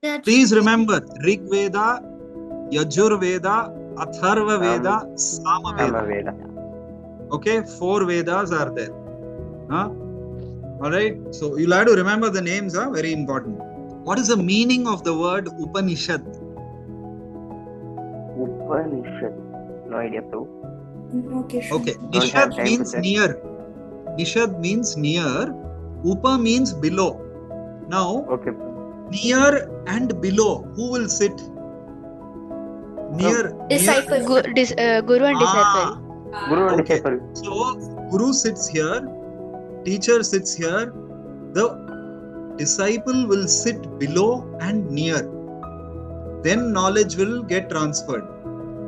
Please remember Rig Veda, Yajur Veda, Atharva Veda, Sama Veda. Okay, 4 Vedas are there. Alright, so you'll have to remember the names are very important. What is the meaning of the word Upanishad? Upanishad. No idea, bro. Okay, Nishad means near. Nishad means near. Upa means below. Now, near and below, who will sit? Near. Disciple. Guru and disciple. Guru and disciple. So, Guru sits here, teacher sits here, the disciple will sit below and near. Then knowledge will get transferred.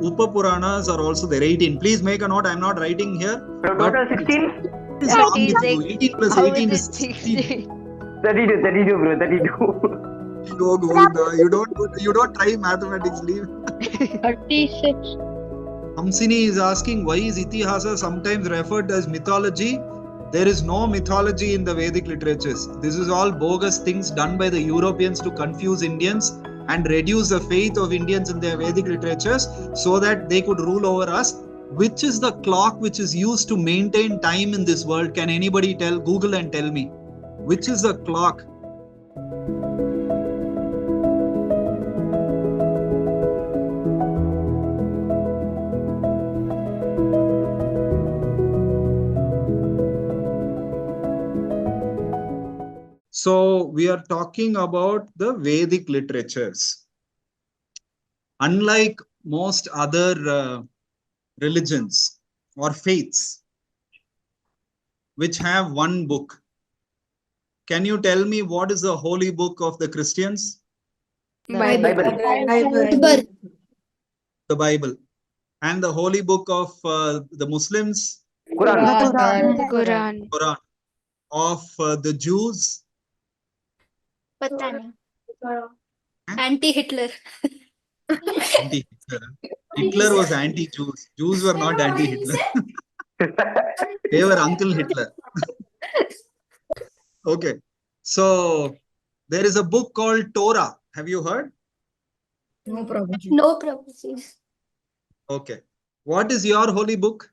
Upa Puranas are also there, 18. Please make a note, I am not writing here. So total 16? 18 plus 18 is 16. 32 bro, 32. You don't try mathematics, leave. 36. Hamsini is asking, why is Itihasa sometimes referred as mythology? There is no mythology in the Vedic literatures. This is all bogus things done by the Europeans to confuse Indians and reduce the faith of Indians in their Vedic literatures so that they could rule over us. Which is the clock which is used to maintain time in this world? Can anybody tell? Google and tell me. Which is the clock? So we are talking about the Vedic literatures. Unlike most other religions or faiths which have one book, can you tell me what is the holy book of the Christians? Bible. The Bible. And the holy book of the Muslims? Quran. Of the Jews? Anti-Hitler. Anti-Hitler. Hitler was anti-Jews. Jews were not anti-Hitler. They were Uncle Hitler. Okay. So there is a book called Torah. Have you heard? No Prabhuji. Okay. What is your holy book?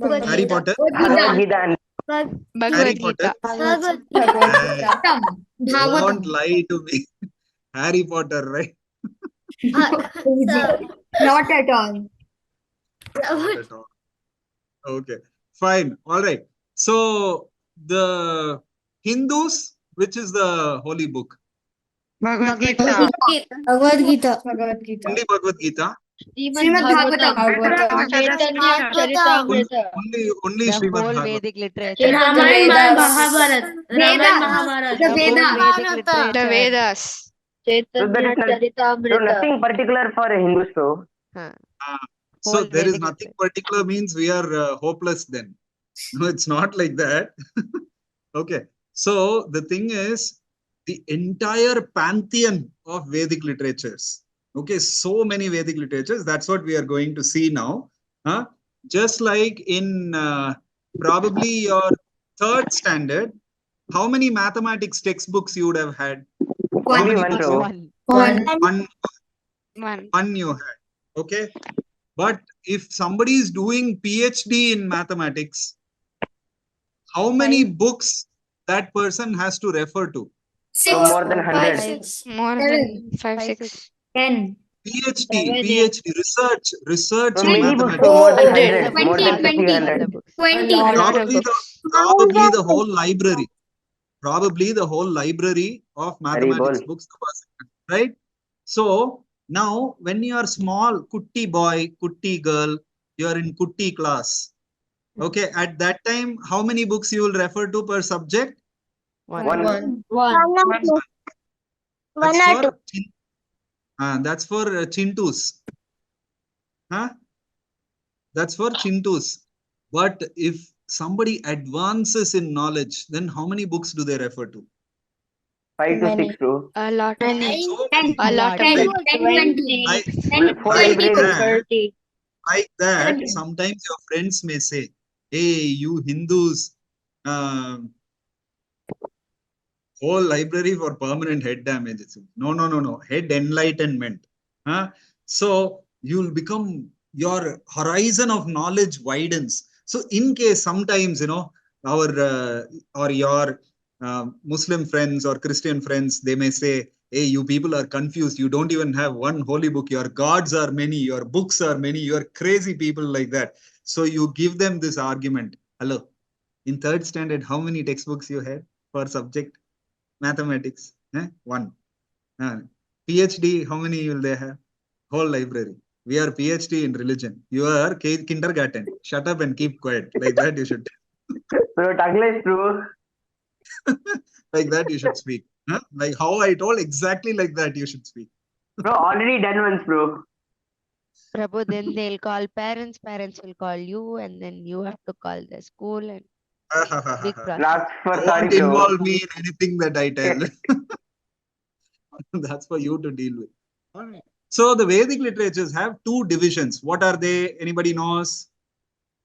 Harry Potter? Bhagavad Gita. Don't lie to me. Harry Potter, right? Not at all. Not at all. Okay. Fine. All right. So the Hindus, which is the holy book? Bhagavad Gita. Only Bhagavad Gita. Only Srimad whole Bhagavatam. Vedic literature. Ramayana, Mahabharata. The Vedas. So nothing particular for Hindus, so. So there is nothing particular means we are hopeless then. No, it's not like that. Okay. So the thing is, the entire pantheon of Vedic literatures. Okay, so many Vedic literatures. That's what we are going to see now. Just like in probably your 3rd standard, how many mathematics textbooks you would have had? Only one. One you had. Okay. But if somebody is doing PhD in mathematics, how many books that person has to refer to? More than 100. More than 5, 6. 10. PhD, research So in many books, mathematics. more than 100. 20, More than 20. 100 books. 20. Probably the whole library. Probably the whole library of mathematics books, right? So now when you are small, kutti boy, kutti girl, you are in kutti class. Okay, at that time, how many books you will refer to per subject? One. That's for Chintus. That's for Chintus. But if somebody advances in knowledge, then how many books do they refer to? 5 to 6, bro. A lot. So many. A lot of 10, them. 20. Like that, sometimes your friends may say, hey, you Hindus, whole library for permanent head damage. No. Head enlightenment. Huh? So you'll become, your horizon of knowledge widens. So in case sometimes, our or your Muslim friends or Christian friends, they may say, hey, you people are confused. You don't even have one holy book. Your gods are many. Your books are many. You're crazy people like that. So you give them this argument. Hello, in third standard, how many textbooks you had for subject? Mathematics. One. PhD, how many will they have? Whole library. We are PhD in religion. You are kindergarten. Shut up and keep quiet. Like that you should. Bro, Douglas, bro. Like that you should speak. Like how I told, exactly like that you should speak. Bro, already done once, bro. Prabhu, then they'll call parents, parents will call you, and then you have to call the school, and big process. Last for sorry, Don't bro. involve me in anything that I tell. That's for you to deal with. All right. So the Vedic literatures have two divisions. What are they? Anybody knows?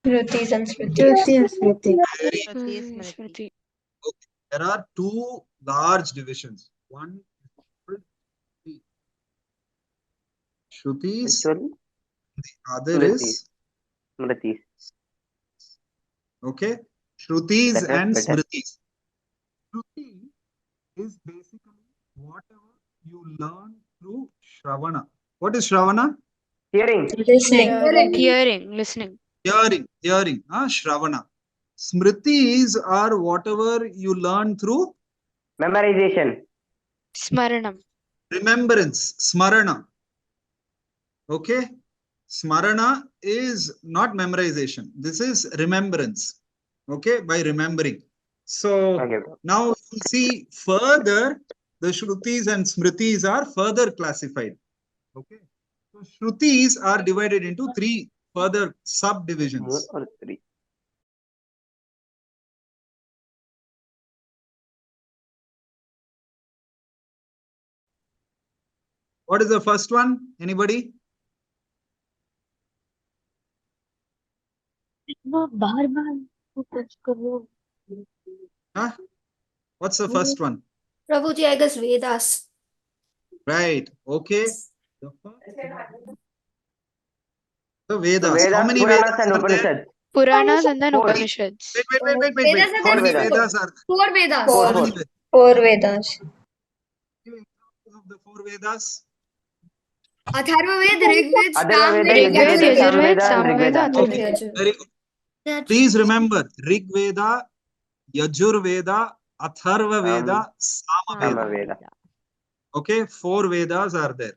Shrutis and Smritis. Very Shruti, Smriti. Okay. There are two large divisions. One is Shrutis, Actually, the other is Smritis. okay, Shrutis Better, and better. Smritis. Shruti is basically whatever you learn through Shravana. What is Shravana? Hearing. Hearing, listening. Hearing. Shravana. Smritis are whatever you learn through Memorization. Smaranam. remembrance. Smarana. Okay. Smarana is not memorization. This is remembrance. Okay. By remembering. So Okay, bro. now you see further, the Shrutis and Smritis are further classified. Okay. So Shrutis are divided into three further subdivisions. 2 or 3. What is the first one? Anybody? Huh? What's the first one? Prabhuji, I guess Vedas. Right. Okay. The So Vedas. Vedas, How many Puranas Vedas and are there? Upanishads. Puranas and then Four. Upanishads. Wait. Vedas are How Four many Vedas. Vedas are there? Four Vedas. Four, How many four. Vedas? Four Vedas. Give examples of the four Vedas. Atharva Ved, Rig Ved, Atharva Sam Veda, Ved, Rigved, Yajurveda, Yajurved, Samveda, and Samveda, Rigveda. Okay. Atharvaveda. Very good. Please remember Rig Veda, Yajur Veda, Atharva Veda, Sama Veda. Samaveda. Okay. Four Vedas are there.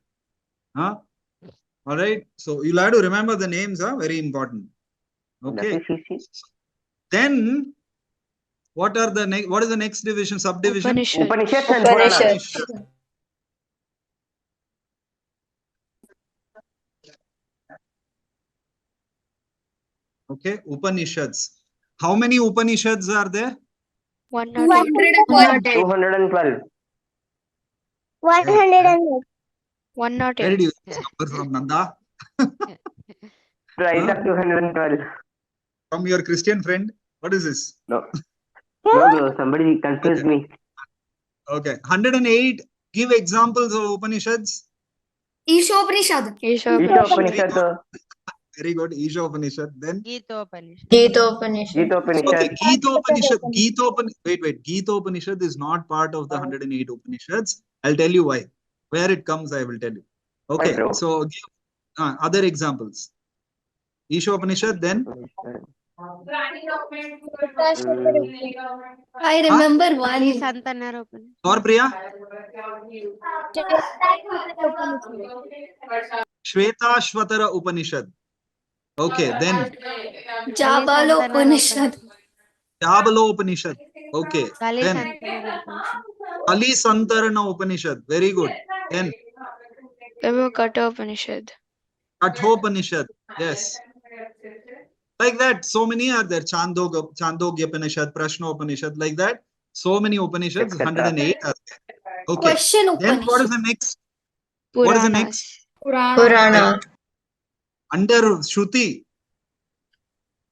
Huh? All right. So you'll have to remember the names are very important. That Okay. is easy. Then what is the next division, subdivision? Upanishads. Upanishads and Puranas. Upanishads. Okay, Upanishads. How many Upanishads are there? 108. 212. 108. 108. Where did you get this number from, Nanda? Right Huh? up 212. From your Christian friend? What is this? No. No, bro. Somebody confused Okay. me. Okay. 108. Give examples of Upanishads. Ishopanishad. Isha Isha Upanishad. Upanishad. Very good. Isha Upanishad. Then Gita Upanishad. Gita okay, Upanishad. Gita Upanishad. Wait. Gita Upanishad is not part of the 108 Upanishads. I'll tell you why. Where it comes, I will tell you. Okay. bro? So give other examples. Isha Upanishad. Then I remember Kali one. Santanar Upanishad. or Priya? Shvetashvatara Upanishad. Okay. Then Jabalo Upanishad. Jabalo Upanishad. Okay. Kali Then Santanar Upanishad. Ali Santarana Upanishad. Very good. Then Kata Upanishad. Kathopanishad. Yes. Like that. So many are there. Chandogya Upanishad, Prashna Upanishad. Like that. So many Upanishads. Etc. 108 are there. Okay. Question Then what is Upanishad. the next? What is the Puranas. next? Purana. Under Shruti.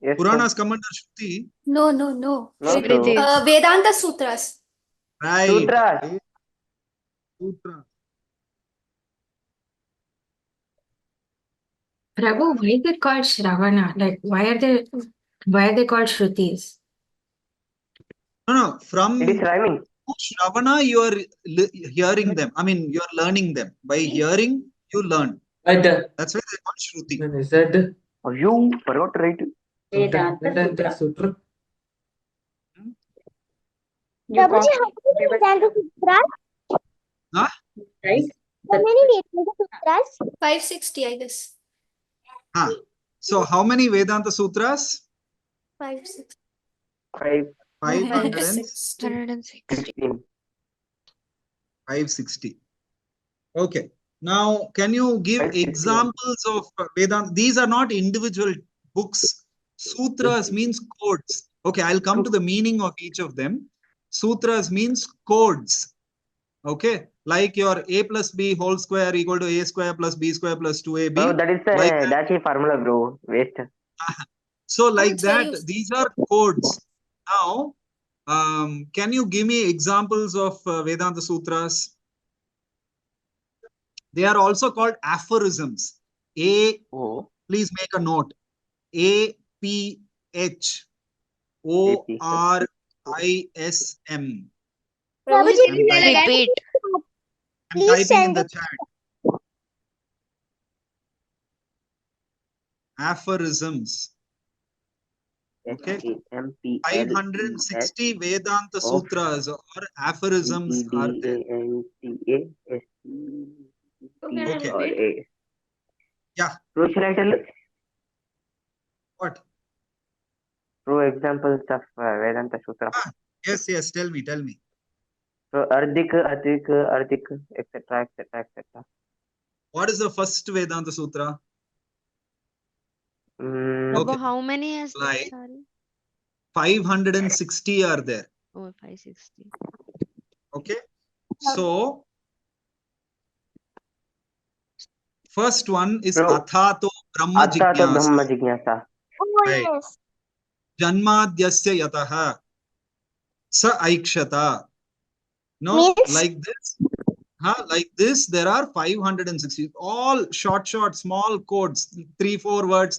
Yes, Puranas come under Shruti. No. No, Smriti. bro. Vedanta Sutras. Right. Sutras. Sutra. Prabhu, why they called Shravana? Like, why are they called Shrutis? No. From It is rhyming. Shravana, you are hearing them. I mean, you are learning them. By hearing, you learn. That's why they call Shruti. Oh, you forgot to write. Vedanta Sutra. Prabhuji, how many Vedanta Sutras? Huh? Right? How many Vedanta Sutras? 560, I guess. Huh. So, how many Vedanta Sutras? 560. 560. 160. 560. Okay. Now, can you give 560. examples of Vedanta? These are not individual books. Sutras means codes. Okay, I'll come to the meaning of each of them. Sutras means codes. Okay, like your a plus b whole square equal to a square plus b square plus 2ab. Bro, that is like that's a formula, bro. Waste. So like it's very that, useful. these are codes. Now, can you give me examples of Vedanta Sutras? They are also called aphorisms. Oh. Please make a note. APHORISM. Prabhuji, Repeat. I'm please typing in send the it. chat. Aphorisms. Okay. 560 Vedanta Sutras or aphorisms are there. Okay. Yeah. Bro, should I tell What? true examples of Vedanta Sutra? Yes, tell me. So Ardik, etc., etc., etc. What is the first Vedanta Sutra? Prabhu, Okay. how many is there? Like Sorry. 560 are there. Oh, 560. Okay. So, first one is Bro, Athato Brahma Atta to Jijnasa. Brahma Jijnasa. Oh, Right. yes. Janmadhyasya yataha sa aikshata. No, Means? like this. Like this, there are 560. All short, small codes. 3-4 words,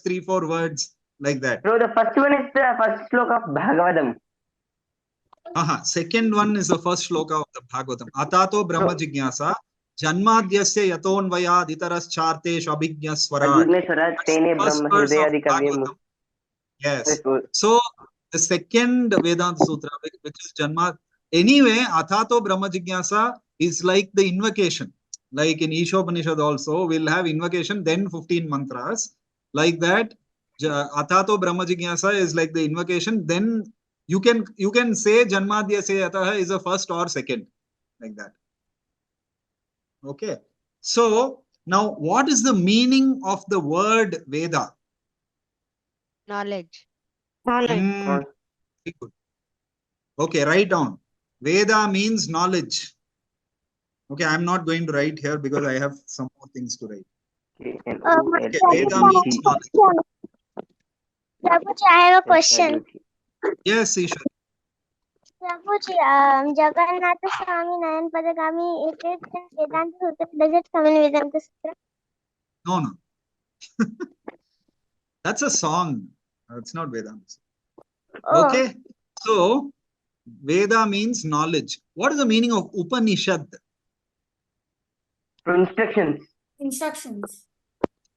like that. Bro, the first one is the first sloka of Bhagavatam. Second one is the first shloka of the Bhagavatam. Atato Brahma Jijnasa. Janmadhyasya yatonvayad itaras chartesh abhijnaswarat. Ajigneswarat tene First Brahma verse of Hridayadi Kavyam. Bhagavatam. Yes. So the second Vedanta Sutra, which is Janma. Anyway, Athato Brahma Jijnasa is like the invocation. Like in Upanishad also, we'll have invocation, then 15 mantras. Like that, Athato Brahma Jijnasa is like the invocation. Then you can say Janmadhya se Ataha is the first or second. Like that. Okay. So now, what is the meaning of the word Veda? Knowledge. Very good. Okay, write down. Veda means knowledge. Okay, I'm not going to write here because I have some more things to write. Okay, Veda means knowledge. Prabhuji, I have a question. Yes, Isha. Prabhuji, Jagannath Swami Nayan Padagami, is it in Vedanta Sutra? Does it come in Vedanta Sutra? No. That's a song. It's not Vedanta. Oh. Okay, so Veda means knowledge. What is the meaning of Upanishad? Instructions.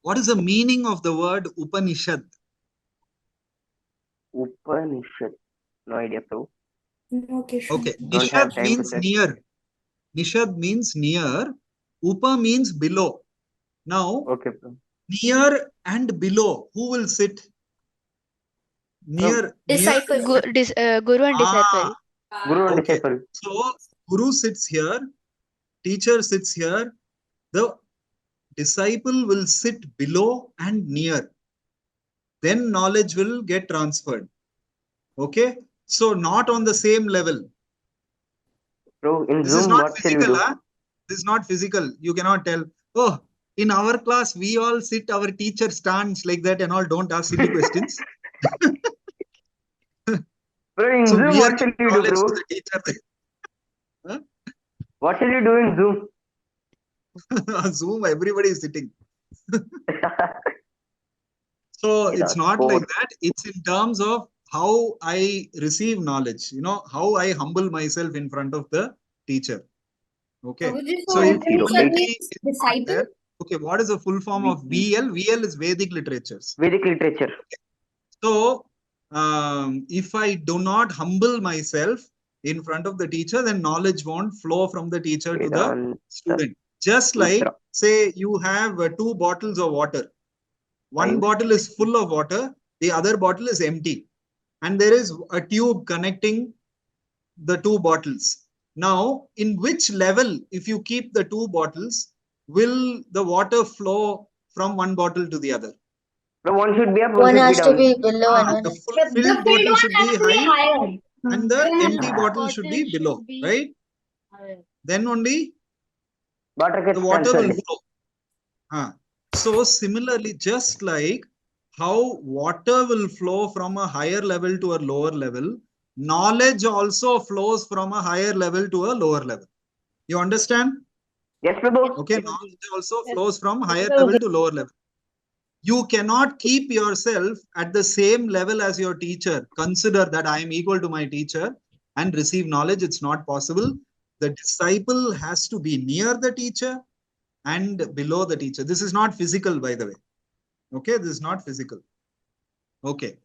What is the meaning of the word Upanishad? Upanishad. No idea, bro. Okay. Okay, Don't have Nishad time means to search. near. Nishad means near. Upa means below. Now, Okay, bro. near and below, who will sit? Near. Disciple. Guru and disciple. Guru and Okay. disciple. So, Guru sits here, teacher sits here, the disciple will sit below and near. Then knowledge will get transferred. Okay. So, not on the same level. Bro, in This Zoom, is not what shall we physical. do? This is not physical. You cannot tell, oh, in our class, we all sit, our teacher stands like that and all. Don't ask silly questions. Bro, in So Zoom, we are what shall giving we do, knowledge bro? to the teacher. Huh? What shall you do in Zoom? Zoom, everybody is sitting. So it's not Four. like that. It's in terms of how I receive knowledge, how I humble myself in front of the teacher. Okay. So if humility is not there, okay, what is the full form of VL? VL is Vedic literatures. Vedic literature. So if I do not humble myself in front of the teacher, then knowledge won't flow from the teacher to the student. Just like, say, you have 2 bottles of water. One bottle is full of water, the other bottle is empty. And there is a tube connecting the 2 bottles. Now, in which level, if you keep the 2 bottles, will the water flow from one bottle to the other? The one should be up, One one has should to be be below and one. The filled bottle should be high and the empty bottle should be below, right? Then only water gets the water will cancelled. flow. So similarly, just like how water will flow from a higher level to a lower level, knowledge also flows from a higher level to a lower level. You understand? Yes, Prabhu. Okay, knowledge also flows from higher level to lower level. You cannot keep yourself at the same level as your teacher. Consider that I am equal to my teacher and receive knowledge. It's not possible. The disciple has to be near the teacher and below the teacher. This is not physical, by the way. Okay, this is not physical. Okay.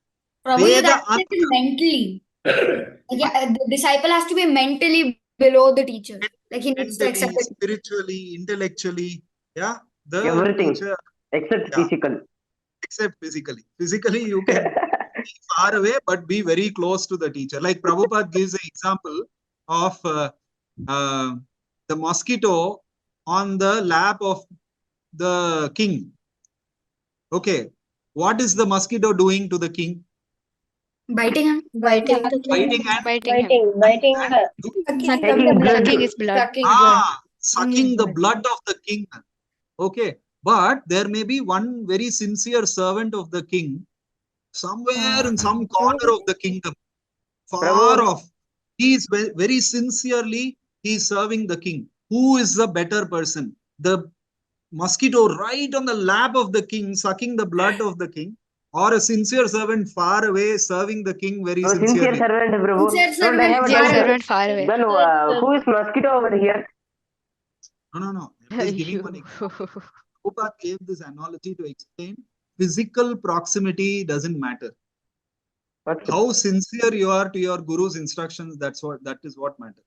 Probably that is mentally. Yeah, the disciple has to be mentally below the teacher. Like he needs to accept mentally, it. spiritually, intellectually. Yeah. The Everything teacher, except physical. except physically. Physically, you can be far away, but be very close to the teacher. Like Prabhupada gives an example of the mosquito on the lap of the king. Okay. What is the mosquito doing to the king? Biting him. Biting the Biting and Biting him. Taking blood. Sucking his blood. sucking the blood of the king. Okay. But there may be one very sincere servant of the king somewhere in some corner of the kingdom, far off. He is very sincerely, he is serving the king. Who is the better person? The mosquito right on the lap of the king, sucking the blood of the king, or a sincere servant far away, serving the king very Sincere sincerely? servant, Prabhu. Sincere Don't I have a Sincere doubt? servant far away. Then who is mosquito over here? No. I'm just giving one example. Prabhupada gave this analogy to explain physical proximity doesn't matter. How sincere you are to your guru's instructions, that is what matters.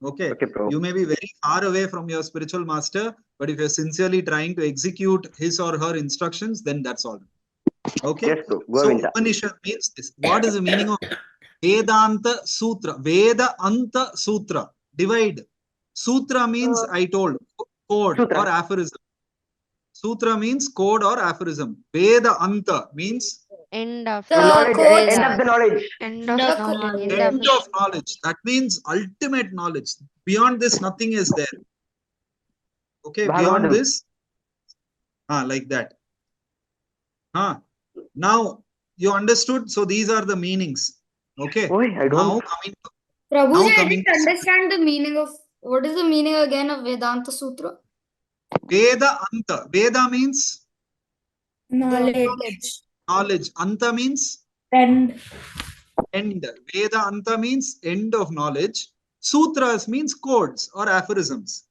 Okay. You may be very far away from your spiritual master, but if you're sincerely trying to execute his or her instructions, then that's all. Okay. Yes, So Upanishad means this. What is the meaning of Vedanta Sutra? Vedanta Sutra. Divide. Sutra means I told code or aphorism. Sutra means code or aphorism. Vedanta means End of knowledge. Vedas. End of the knowledge. End of knowledge. end of knowledge. That means ultimate knowledge. Beyond this, nothing is there. Okay, beyond this, like that. Now you understood. So these are the meanings. Okay. Now coming to Prabhuji, I didn't understand the meaning of what is the meaning again of Vedanta Sutra? Veda Anta. Veda means Knowledge. knowledge. Anta means End. end. Veda Anta means end of knowledge. Sutras means codes or aphorisms.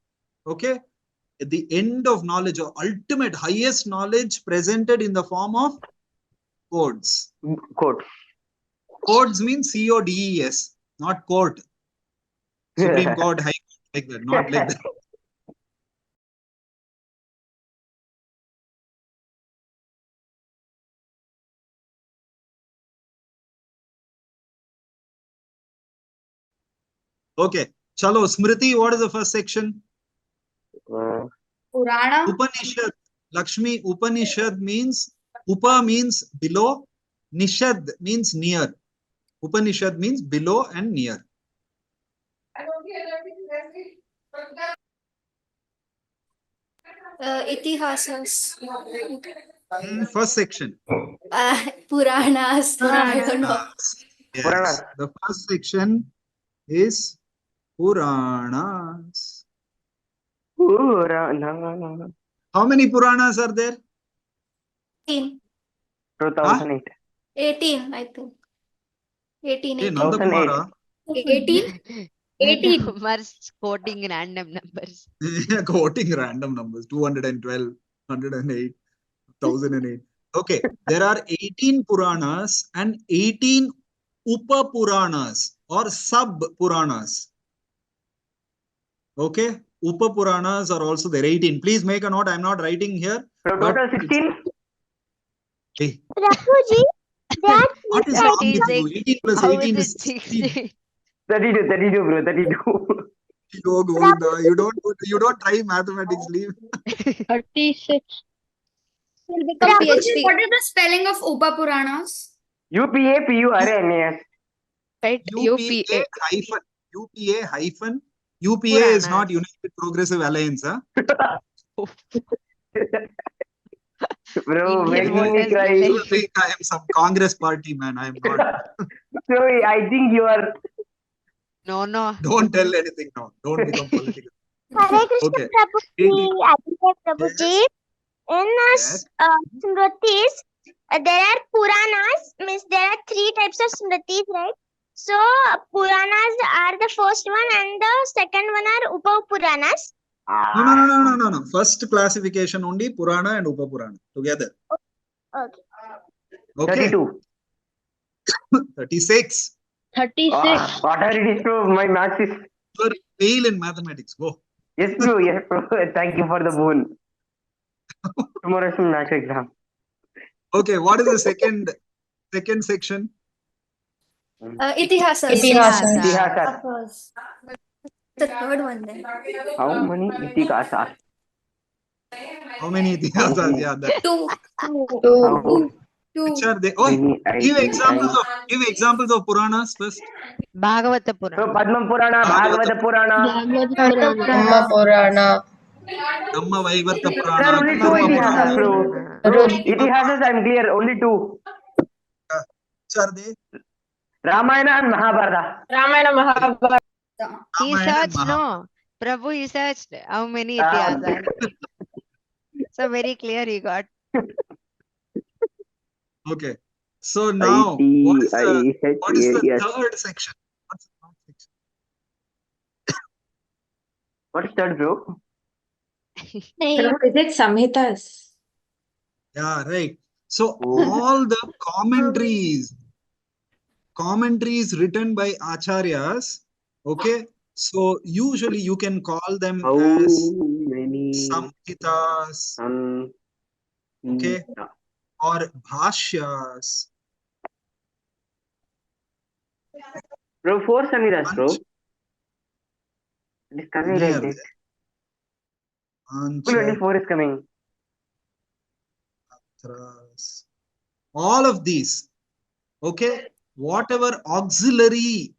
Okay. At the end of knowledge or ultimate highest knowledge presented in the form of codes. Codes means CODES, not court. Supreme Court, High Court, like that, not like that. Okay. Chalo, Smriti, what is the first section? Purana. Upanishad. Lakshmi, Upanishad means, Upa means below, Nishad means near. Upanishad means below and near. Itihasas. First section. Puranas. I don't know. Yes. The first section is Puranas. Purana. How many Puranas are there? 18. 2008. 18, I think. 18, Hey, 18. Nandakumara. 18? 18. Numbers quoting random numbers. Quoting random numbers. 212, 108, 1008. Okay, there are 18 Puranas and 18 Upa Puranas or Sub Puranas. Okay, Upa Puranas are also there. 18. Please make a note. I'm not writing here. So but total 16? Hey, Prabhuji, that what is wrong with you? 18 plus How 18 is is it 16. 16? 32 bro, 32. Yo, Govinda, you don't try mathematics, leave. 36. Will become Prabhuji, PhD. What is the spelling of Upa Puranas? UPA, PURANAS. Right? UPA hyphen. UPA hyphen. UPA is not Puranas. United Progressive Alliance, huh? Bro, Indian making me voters cry. You like think I am some Congress party man. I am not. So I think you are. no. Don't tell anything now. Don't become political. Hare Krishna Okay. Prabhuji, Aditya Prabhuji. Yes. In Yes. Smritis, there are Puranas, means there are 3 types of Smritis, right? So, Puranas are the first one and the second one are Upa Puranas. No. First classification only Purana and Upa Purana together. Okay. Okay. 32. 36. 36. Whatever it is, bro. My maths is. You are fail in mathematics. Go. Yes, bro. Yes, bro. Thank you for the boon. Tomorrow is my maths exam. Okay. What is the second section? Itihasas. Itihasas. Of course. The third one then. How many Itihasas? How many itihasas? Yeah, that. 2. How Which are they? Oh, many give examples of Puranas first. Bhagavata So Purana. Padma Purana, Bhagavata Purana. Bhagavad Purana. Dhamma Vaivarta There Purana, are only 2 Karma Itihasas, Purana. bro. Bro, Itihasas, I'm clear. Only 2. Which are they? Ramayana and Mahabharata. Ramayana Mahabharata. He Ramayana and searched, Mahabharata. no. Prabhu, he searched how many Ah, itihasas. So very clear he got. Okay. So now, what is the Yes. third section? What's the third section? What's that, bro? Is it Samhitas? Yeah, right. So all the commentaries written by acharyas, okay? So usually you can call them How as many? samhitas, okay, or bhashyas. Bro, 4 Samiras, bro. Panch- It is coming Many like are that. there. 24 is coming. Panchratras. All of these, okay, whatever auxiliary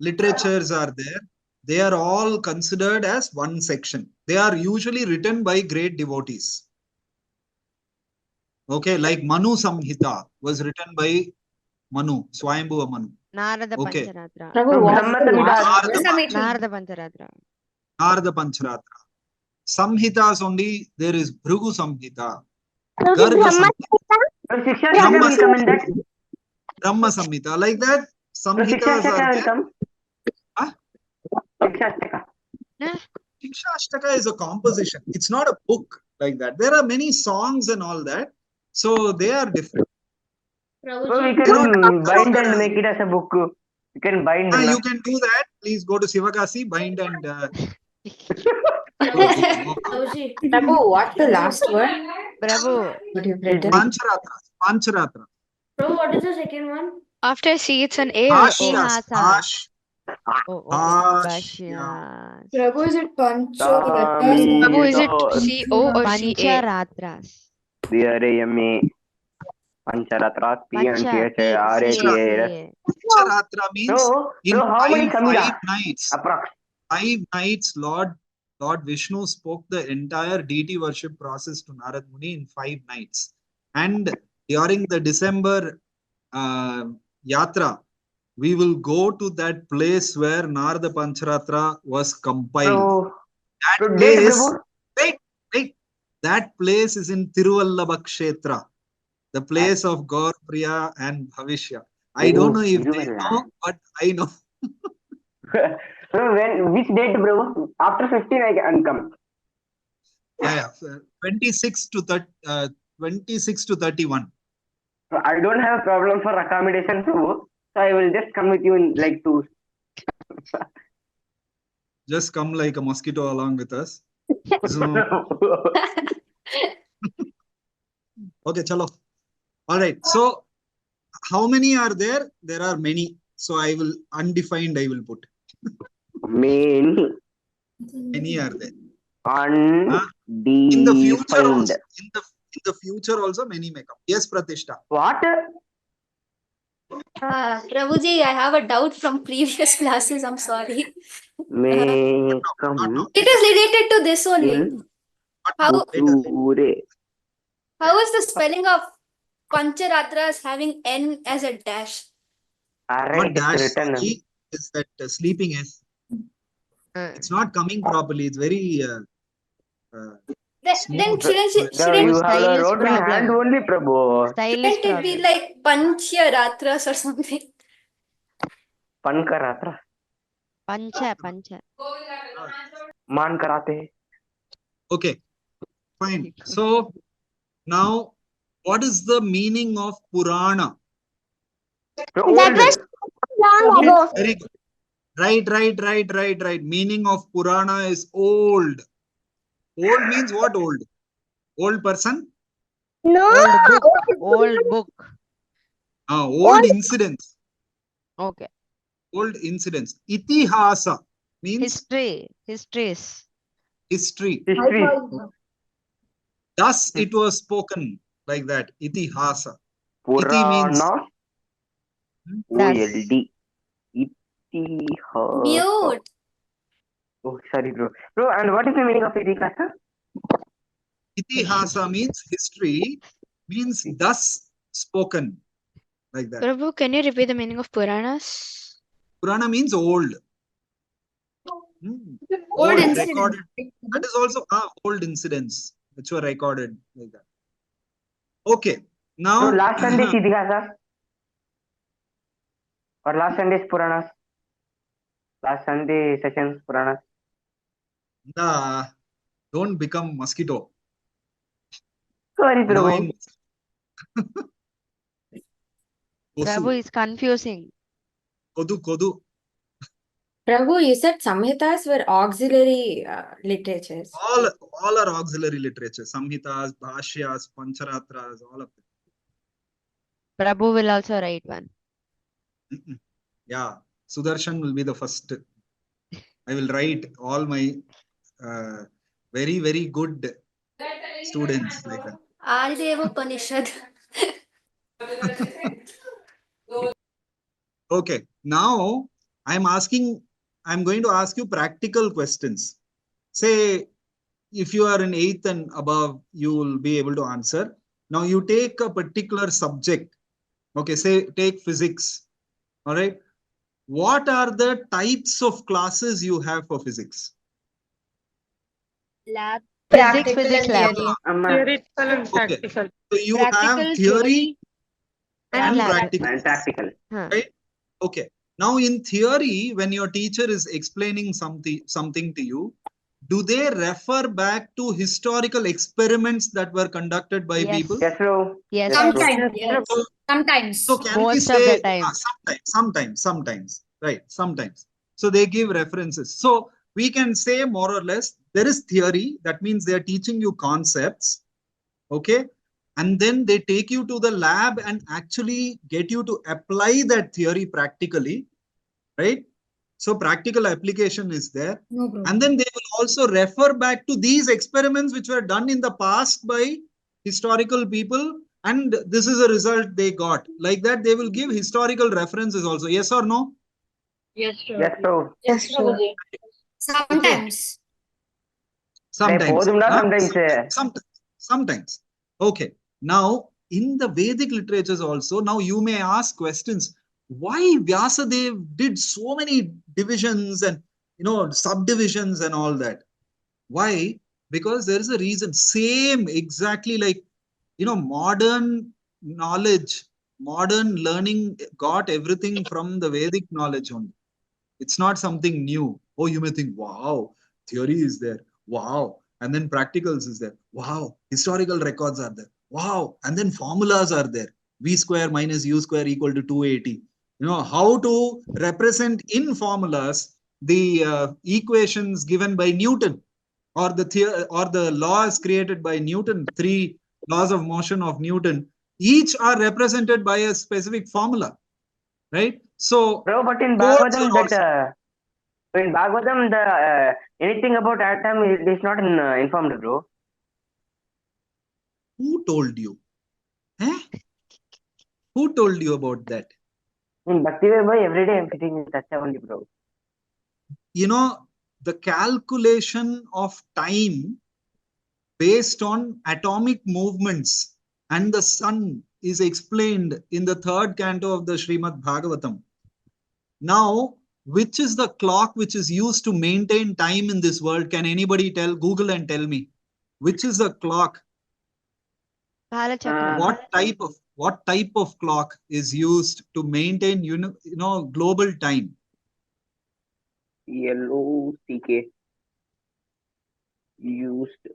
literatures are there, they are all considered as one section. They are usually written by great devotees. Okay, like Manu Samhita was written by Manu, Swayambhuva Manu. Narada Okay. Pancharatra. Prabhu, what's Brahma the last? Narada Pancharatra. Narada Pancharatra. Samhitas only, there is Bhrigu Samhita, Prabhuji, Garga Brahma Samhita, So Shiksha Brahma Shaka will come in that. Brahma Samhita. Like that, So Shiksha Samhitas Shaka are will there. come. Huh? Shiksha Shaka. Shiksha Ashtaka is a composition. It's not a book like that. There are many songs and all that. So they are different. So we They don't can bind consider and as- make it as a book. You can bind. You can do that. Please go to Sivakasi, bind and Prabhu, what's the last word? Prabhu. What you've written? Pancharatra. Bro, what is the second one? After C, it's an A or Bhashyas. Itihasas. Oh, Bhashyas. Prabhu, is it Pancho? Prabhu, is it C-O or C-A? Pancharatras. Pancharatras, P and Pancha. P-R-A-T-A. Pancharatra means So in how many five Samhitas? nights. Approx. 5 nights, Lord Vishnu spoke the entire deity worship process to Narad Muni in 5 nights. And during the December Yatra, we will go to that place where Narada Pancharatra was compiled. That place, wait, that place is in Tiruvallabha Kshetra, the place of Gaurapriya and Bhavishya. I don't know if they know, but I know. Which date, bro? After 15, I can come. Yeah, 26 to 31. So I don't have a problem for accommodation, bro. So I will just come with you in like 2. Just come like a mosquito along with us. Okay, chalo. All right. So, how many are there? There are many. So I will undefined. I will put. Many. Many are there. Undefined. In the future also. In the future also many may come. Yes, Pratishtha. What? Prabhuji, I have a doubt from previous classes. I'm sorry. May come. It is related to this only. How is the spelling of Pancharatras having N as a dash? Not dash. Is that sleeping is? It's not coming properly. It's very. Then shouldn't you have the road in hand only, Prabhu. Shouldn't it be like Pancharatras or something? Pankaratra. Pancha. Man karate. Okay, fine. So now, what is the meaning of Purana? That was long ago. Very good. Right. Meaning of Purana is old. Old means what old? Old person? No. Old book. Old incidents. Okay. Old incidents. Itihasa means histories. History. Thus it was spoken like that. Itihasa. Iti means OLD. Itihasa. Mute. Oh, sorry, bro. Bro, and what is the meaning of Itihasa? Itihasa means history, means thus spoken. Like that. Prabhu, can you repeat the meaning of Puranas? Purana means old. Old incidents. Recorded. That is also old incidents which were recorded like that. Okay. Now. So last Sunday Itihasa. Or last Sunday's Puranas. Last Sunday sessions Puranas. Don't become mosquito. Sorry, Prabhu. Prabhu is confusing. Kodu. Prabhu, you said Samhitas were auxiliary literatures. All are auxiliary literature. Samhitas, Bhashyas, Pancharatras, all of them. Prabhu will also write one. Yeah, Sudarshan will be the first. I will write all my very, very good students like that. Adeva Upanishad. Okay, now I'm going to ask you practical questions. Say, if you are in 8th and above, you will be able to answer. Now you take a particular subject. Okay, say take physics. All right. What are the types of classes you have for physics? Lab. Physics lab. Theoretical and practical. Okay. So you have theory and practical. Right? Okay. Now in theory, when your teacher is explaining something to you, do they refer back to historical experiments that were conducted by people? Yes, bro. Yes. Sometimes. Yes. Sometimes. So can Most we of say the time. sometimes, right? Sometimes. So they give references. So we can say more or less there is theory. That means they are teaching you concepts. Okay. And then they take you to the lab and actually get you to apply that theory practically. Right? So practical application is there. And then they will also refer back to these experiments which were done in the past by historical people. And this is a result they got. Like that, they will give historical references also. Yes or no? Yes, sir. Yes, bro. Yes, sir. Sometimes. Sometimes. Okay. Now, in the Vedic literatures also, now you may ask questions. why Vyasadev did so many divisions and subdivisions and all that. Why? Because there is a reason. Same, exactly like modern knowledge, modern learning got everything from the Vedic knowledge only. It's not something new. Oh, you may think, wow, theory is there. Wow. And then practicals is there. Wow. Historical records are there. Wow. And then formulas are there. V square minus U square equal to 280. How to represent in formulas the equations given by Newton, or the laws created by Newton, 3 laws of motion of Newton. Each are represented by a specific formula, right? So, bro, but in codes Bhagavatam, are also, in Bhagavatam, anything about atom is not informed, bro. who told you? Eh? Who told you about that? In Bhakti Boy, every day I'm sitting in Tattva only, bro. The calculation of time based on atomic movements and the sun is explained in the 3rd canto of the Srimad Bhagavatam. Now, which is the clock which is used to maintain time in this world? Can anybody Google and tell me? Which is the clock? What type of clock is used to maintain global time? LOCK used.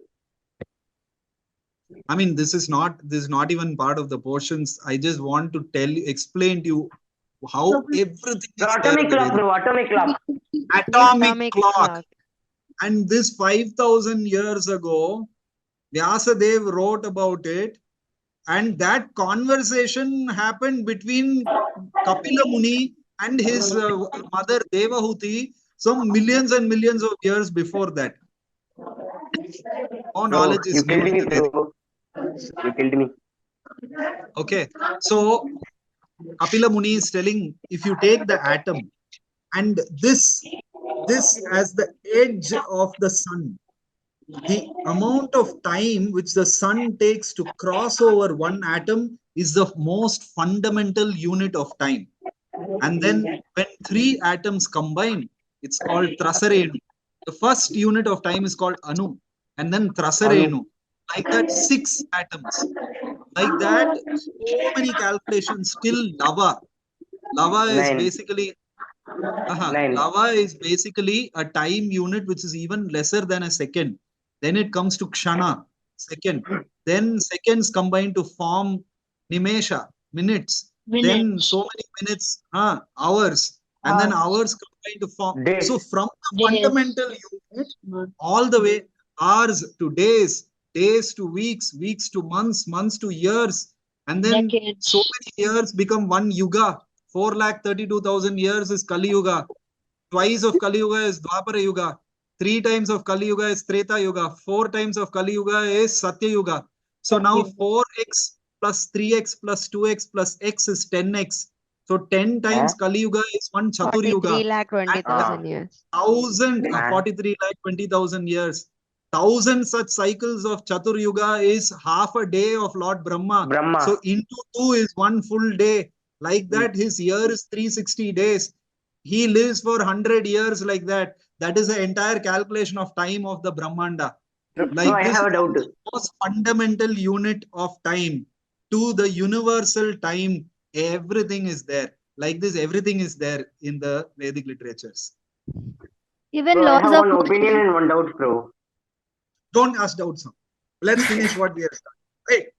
I mean, this is not even part of the portions. I just want to explain to you how everything is Atomic clock, bro. Atomic clock. Atomic clock. And this 5,000 years ago, Vyasadev wrote about it. And that conversation happened between Kapila Muni and his mother Devahuti some millions and millions of years before that. All knowledge is new. You killed me. Okay. So, Kapila Muni is telling, if you take the atom and this as the edge of the sun, the amount of time which the sun takes to cross over one atom is the most fundamental unit of time. And then when 3 atoms combine, it's called Trasarenu. The first unit of time is called Anu, and then Trasarenu. Like that, 6 atoms. Like that, so many calculations. Still lava. Lava is basically a time unit which is even lesser than a second. Then it comes to Kshana, second. Then seconds combine to form Nimesha, minutes. Then so many minutes, hours. And then hours combine to form. Days. So from the fundamental unit, all the way, hours to days, days to weeks, weeks to months, months to years. And then so many years become one yuga. 432,000 years is Kali Yuga. Twice of Kali Yuga is Dwapara Yuga. 3 times of Kali Yuga is Treta Yuga. 4 times of Kali Yuga is Satya Yuga. So now 4x plus 3x plus 2x plus x is 10x. So 10 times Kali Yuga is one Chatur Yuga. 43,20,000 years. 43,20,000 years. 1,000 such cycles of Chatur Yuga is half a day of Lord Brahma. So into 2 is one full day. Like that, his year is 360 days. He lives for 100 years like that. That is the entire calculation of time of the Brahmanda. Like I have a doubt. The most fundamental unit of time to the universal time, everything is there. Like this, everything is there in the Vedic literatures. Even bro, laws I have of one opinion and one doubt, bro. Don't ask doubts now. Let's finish what we have started. Right.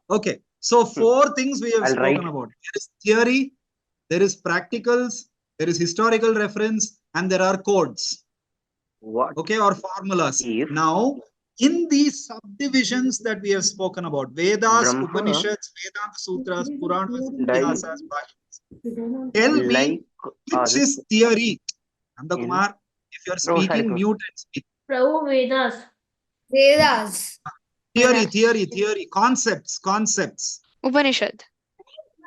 Okay. So 4 things we have spoken about. There is theory, there is practicals, there is historical reference, and there are codes. What? Okay, or formulas. Now, in these subdivisions that we have spoken about, Vedas, Upanishads, Vedanta Sutras, Puranas, Itihasas, Bhashas, tell me which is theory. Nandakumar, if you are speaking, mute and speak. Prabhu, Vedas. Vedas. Theory, concepts. Upanishad.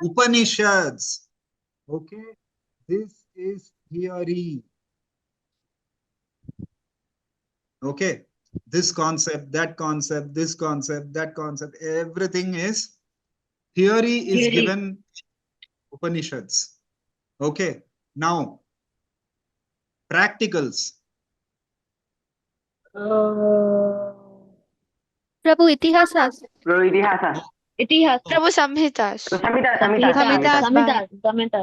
Upanishads. Okay, this is theory. Okay, this concept, that concept, this concept, that concept, everything is theory is given Upanishads. Okay. Now, practicals. Prabhu, itihasas. Prabhu, itihasa. Itihas. Prabhu, samhitas. Samhitas.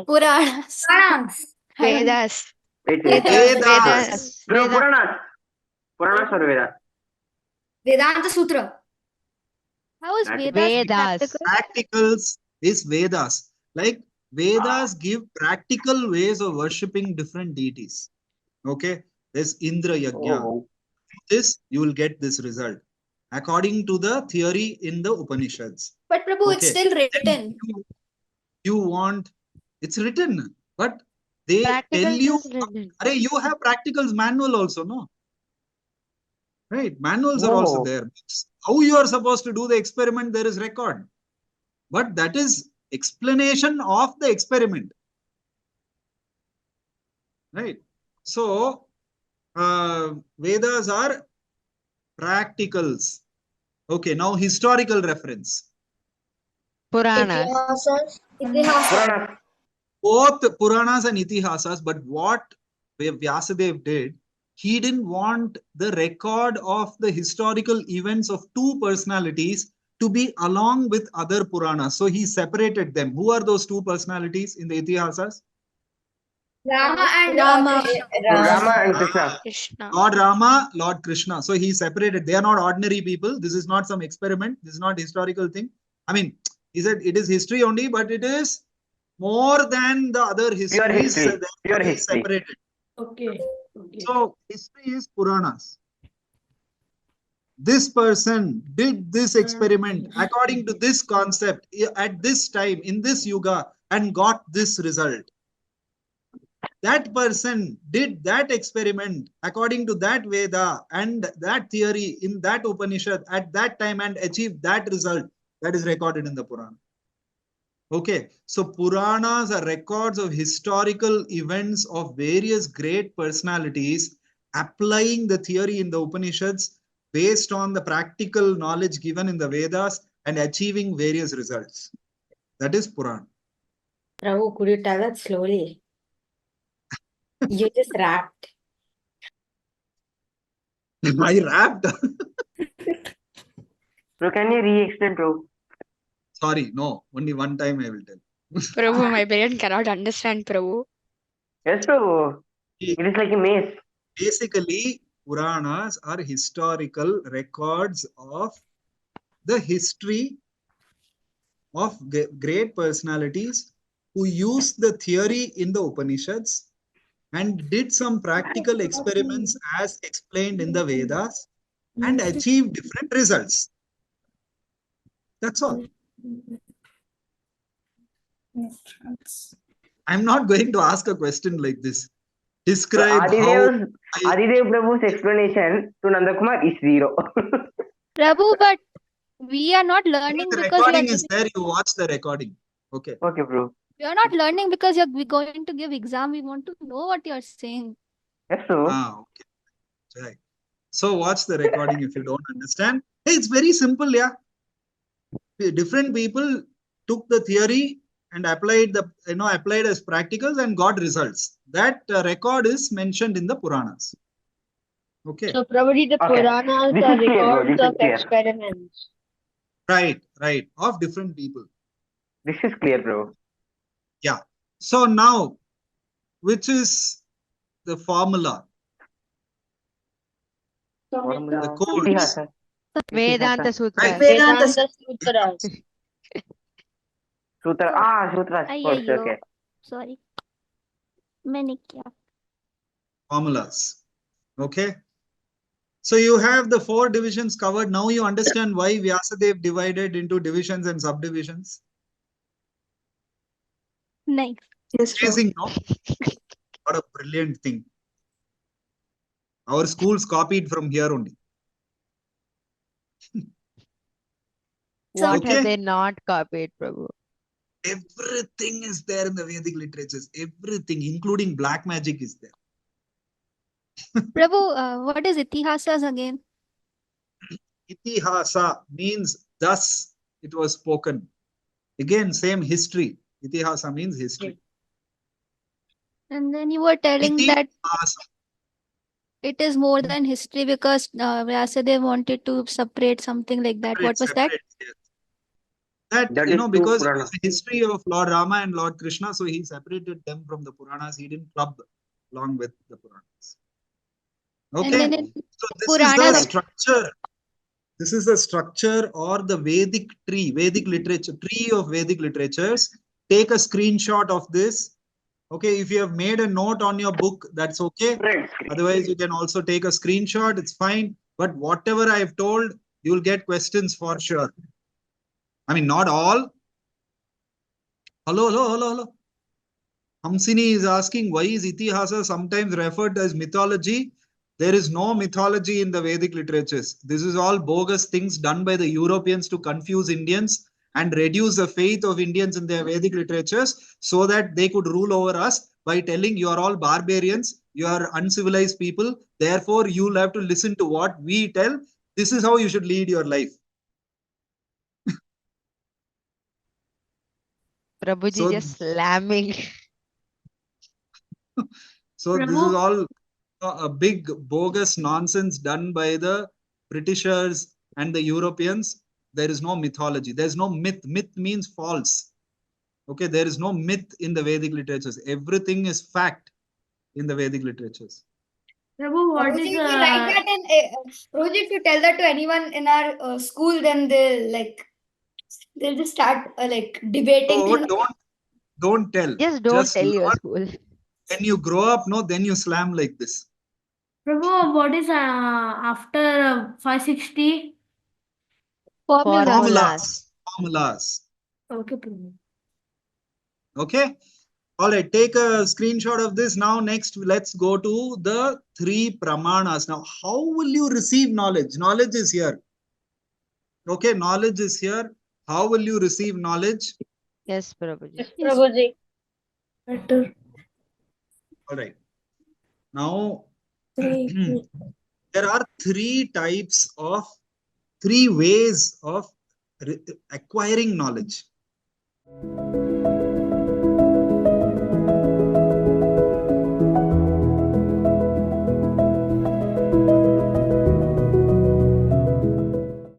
Puranas. Vedas. Wait. Vedas. Bro, Vedas. Puranas or Vedas? Vedanta Sutra. How is Practical. Vedas Vedas. practical? Practicals is Vedas. Like Vedas give practical ways of worshipping different deities. Okay. There's Indra Yajna. Oh. This, you will get this result. According to the theory in the Upanishads. But Prabhu, it's Okay. still written. You want, it's written, but they tell Practicals you, is written. Arey, you have practicals manual also, no? Right, manuals are also Oh. there. How you are supposed to do the experiment, there is record. But that is explanation of the experiment. Right. So, Vedas are practicals. Okay, now historical reference. Puranas. Puranas. Both Puranas and Itihasas, but what Vyasadeva did, he didn't want the record of the historical events of two personalities to be along with other Puranas. So he separated them. Who are those two personalities in the Itihasas? Rama and Krishna. Rama and Krishna. Krishna. Lord Rama, Lord Krishna. So he separated. They are not ordinary people. This is not some experiment. This is not historical thing. I mean, he said it is history only, but it is more than the other histories. history. Pure He history. separated. Okay. So history is Puranas. This person did this experiment according to this concept at this time in this yuga and got this result. That person did that experiment according to that Veda and that theory in that Upanishad at that time and achieved that result. That is recorded in the Purana. Okay, so Puranas are records of historical events of various great personalities applying the theory in the Upanishads based on the practical knowledge given in the Vedas and achieving various results. That is Purana. Prabhu, could you tell that slowly? You just rapped. Am I wrapped? Bro, can you re-explain, bro? Sorry, no. Only one time I will tell. Prabhu, my brain cannot understand, Prabhu. Yes, bro. It is like a maze. Basically, Puranas are historical records of the history of great personalities who used the theory in the Upanishads and did some practical experiments as explained in the Vedas and achieved different results. That's all. I'm not going to ask a question like this. Describe how... Adidev Prabhu's explanation to Nandakumar is zero. Prabhu, but we are not learning the because recording is there. You watch the recording. Okay. Okay, bro. we are not learning because you're going to give exam. We want to know what you're saying. Yes, bro. Okay. Right. So watch the recording if you don't understand. Hey, it's very simple, yeah. Different people took the theory and applied as practicals and got results. That record is mentioned in the Puranas. Okay. So probably the Puranas are records of experiments. Right. Of different people. This is clear, bro. Yeah. So now, which is the formula? The codes. Vedanta Sutras. Vedanta Sutras. Sutras. Okay. Sorry. Formulas. Okay. So you have the 4 divisions covered. Now you understand why Vyasadeva divided into divisions and subdivisions. Nice. Yes, Amazing, no? What a brilliant thing. Our schools copied from here only. What have they not copied, Prabhu? Everything is there in the Vedic literatures. Everything, including black magic, is there. Prabhu, what is itihasas again? Itihasa means thus it was spoken. Again, same history. Itihasa means history. And then you were telling Iti that Hasa. it is more than history because Vyasadeva wanted to separate something like that. What was that? Separate, yes. That, That you is know, two because Puranas. it's the history of Lord Rama and Lord Krishna, so he separated them from the Puranas. He didn't club along with the Puranas. And then Okay, in so this is the Puranas, structure. This is the structure or the Vedic tree, Vedic literature, tree of Vedic literatures. Take a screenshot of this. Okay, if you have made a note on your book, that's okay. Print screen. Otherwise, you can also take a screenshot. It's fine. But whatever I have told, you'll get questions for sure. I mean, not all. Hello. Hamsini is asking, why is Itihasa sometimes referred as mythology? There is no mythology in the Vedic literatures. This is all bogus things done by the Europeans to confuse Indians and reduce the faith of Indians in their Vedic literatures so that they could rule over us by telling you are all barbarians, you are uncivilized people, therefore you'll have to listen to what we tell. This is how you should lead your life. Prabhuji So, just slamming. so this is all a big bogus nonsense done by the Britishers and the Europeans. There is no mythology. There is no myth. Myth means false. Okay, there is no myth in the Vedic literatures. Everything is fact in the Vedic literatures. Prabhu, what Rohit, is if you write that in, Rohit, if you tell that to anyone in our school, then they'll just start debating So things. don't tell. Just don't tell your learn. school. When you grow up, no, then you slam like this. Prabhu, what is after 560? formulas. Formulas. Okay, Prabhu. Okay. All right, take a screenshot of this. Now, next, let's go to the 3 pramanas. Now, how will you receive knowledge? Knowledge is here. Okay, knowledge is here. How will you receive knowledge? Yes, Prabhuji. Yes, Prabhuji. Better. All right. Now, Three. there are 3 ways of acquiring knowledge.